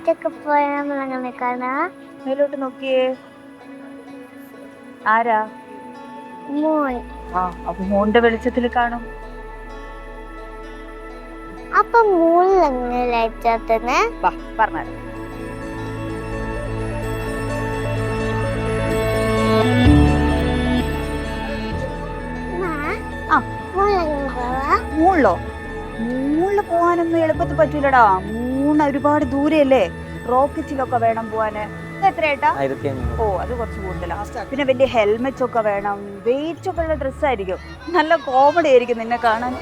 ബീച്ചൊക്കെ പോയ നമ്മളങ്ങനെ കാണാ. മേലോട്ട് നോക്കിയേ, ആരാ? മോൻ. അപ്പൊ മോന്റെ വെളിച്ചത്തിൽ കാണും. അപ്പൊ മൂന്നിലെങ്ങനെ ലൈറ്റാത്തന്നെ? പറഞ്ഞാൽ മൂളിലോ? മൂളില് പോവാനൊന്നും എളുപ്പത്തിൽ പറ്റൂലടാ. മൂന്ന് ഒരുപാട് ദൂരെയല്ലേ, റോക്കറ്റിലൊക്കെ വേണം പോവാന്. എത്രയേട്ടാ? അത് കുറച്ച് കൂടുതലാ. പിന്നെ വലിയ ഹെൽമെറ്റ് ഒക്കെ വേണം, വെയിറ്റ് ഒക്കെ ഉള്ള ഡ്രസ്സായിരിക്കും. നല്ല കോമഡി ആയിരിക്കും നിന്നെ കാണാൻ.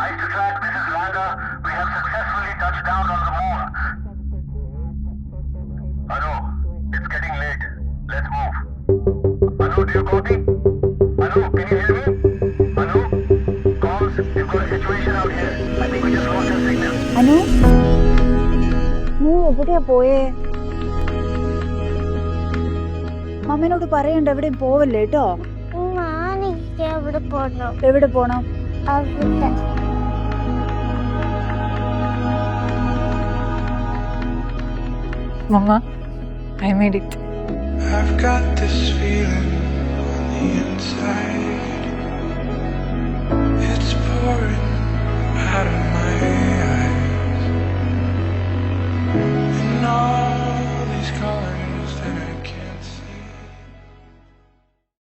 Isotrack, this is Langa. We have successfully touched down on the moon. Anu, it's getting late. Let's move. Anu, do you copy? Anu, can you hear me? Anu, comms, we've got a situation out here. I think we just lost your signal. Anu, നീ എവിടെയാ പോയേ? മമ്മേനോട് പറയണ്ട എവിടെയും പോവല്ലേ കേട്ടോ. എവിടെ പോണോ? എവിടെ പോണം? അവിടെ. Mama, I made it. I've got this feeling on the inside.